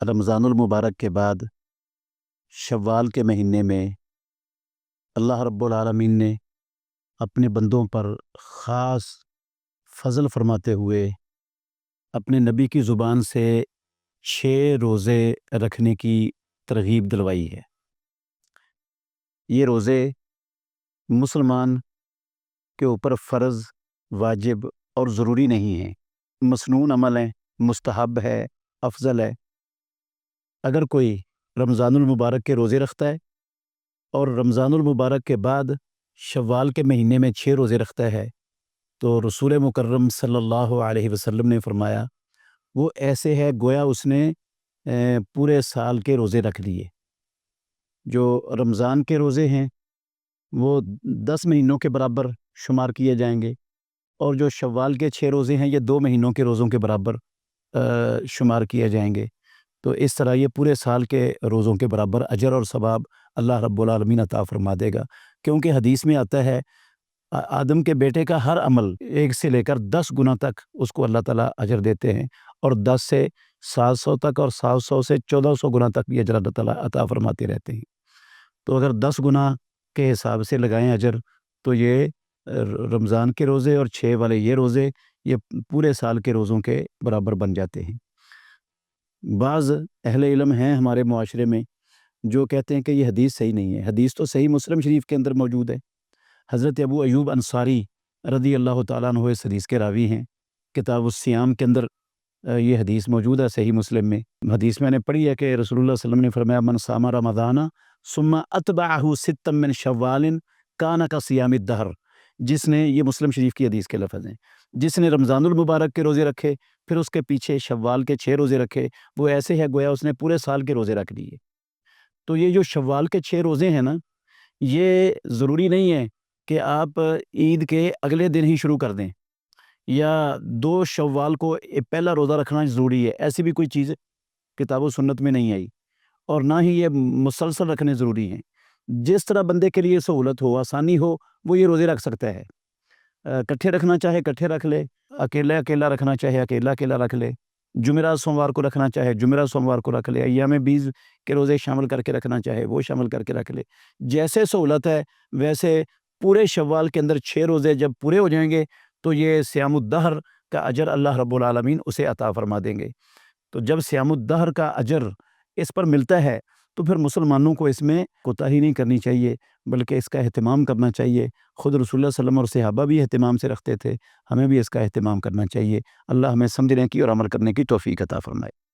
رمضان المبارک کے بعد شوال کے مہینے میں اللہ رب العالمین نے اپنے بندوں پر خاص فضل فرماتے ہوئے اپنے نبی کی زبان سے 6 روزے رکھنے کی ترغیب دلوائی ہے۔ یہ روزے مسلمان کے اوپر فرض، واجب اور ضروری نہیں ہیں، مسنون عمل ہیں، مستحب ہے، افضل ہے۔ اگر کوئی رمضان المبارک کے روزے رکھتا ہے اور رمضان المبارک کے بعد شوال کے مہینے میں 6 روزے رکھتا ہے تو رسول مکرم صلی اللہ علیہ وسلم نے فرمایا وہ ایسے ہے گویا اس نے پورے سال کے روزے رکھ لیے۔ جو رمضان کے روزے ہیں وہ 10 مہینوں کے برابر شمار کیے جائیں گے، اور جو شوال کے 6 روزے ہیں یہ 2 مہینوں کے روزوں کے برابر شمار کیے جائیں گے۔ تو اس طرح یہ پورے سال کے روزوں کے برابر اجر اور ثواب اللہ رب العالمین عطا فرما دے گا، کیونکہ حدیث میں آتا ہے آدم کے بیٹے کا ہر عمل 1 سے لے کر 10 گنا تک اس کو اللہ تعالیٰ اجر دیتے ہیں، اور 10 سے 700 تک اور 700 سے 1400 گنا تک بھی اجر اللہ تعالیٰ عطا فرماتے رہتے ہیں۔ تو اگر 10 گنا کے حساب سے لگائیں اجر تو یہ رمضان کے روزے اور 6 والے یہ روزے یہ پورے سال کے روزوں کے برابر بن جاتے ہیں۔ بعض اہل علم ہیں ہمارے معاشرے میں جو کہتے ہیں کہ یہ حدیث صحیح نہیں ہے۔ حدیث تو صحیح مسلم شریف کے اندر موجود ہے۔ حضرت ابو ایوب انصاری رضی اللہ تعالیٰ عنہ اس حدیث کے راوی ہیں۔ کتاب الصیام کے اندر یہ حدیث موجود ہے صحیح مسلم میں۔ حدیث میں نے پڑھی ہے کہ رسول اللہ صلی اللہ علیہ وسلم نے فرمایا من صام رمضان ثم اتبعہ ستا من شوال کان کصیام الدہر، جس نے، یہ مسلم شریف کی حدیث کے لفظ ہیں، جس نے رمضان المبارک کے روزے رکھے پھر اس کے پیچھے شوال کے 6 روزے رکھے وہ ایسے ہے گویا اس نے پورے سال کے روزے رکھ لیے۔ تو یہ جو شوال کے 6 روزے ہیں نا، یہ ضروری نہیں ہے کہ آپ عید کے اگلے دن ہی شروع کر دیں یا 2 شوال کو پہلا روزہ رکھنا ضروری ہے، ایسی بھی کوئی چیز کتاب و سنت میں نہیں آئی، اور نہ ہی یہ مسلسل رکھنے ضروری ہیں۔ جس طرح بندے کے لیے سہولت ہو، آسانی ہو، وہ یہ روزے رکھ سکتا ہے۔ کٹھے رکھنا چاہے کٹھے رکھ لے، اکیلا اکیلا رکھنا چاہے اکیلا اکیلا رکھ لے، جمعرات سوموار کو رکھنا چاہے جمعرات سوموار کو رکھ لے، ایام بیز کے روزے شامل کر کے رکھنا چاہے وہ شامل کر کے رکھ لے، جیسے سہولت ہے ویسے۔ پورے شوال کے اندر 6 روزے جب پورے ہو جائیں گے تو یہ صیام الدہر کا اجر اللہ رب العالمین اسے عطا فرما دیں گے۔ تو جب صیام الدہر کا اجر اس پر ملتا ہے تو پھر مسلمانوں کو اس میں کوتاہی نہیں کرنی چاہیے، بلکہ اس کا اہتمام کرنا چاہیے۔ خود رسول اللہ صلی اللہ علیہ وسلم اور صحابہ بھی اہتمام سے رکھتے تھے، ہمیں بھی اس کا اہتمام کرنا چاہیے۔ اللہ ہمیں سمجھنے کی اور عمل کرنے کی توفیق عطا فرمائے۔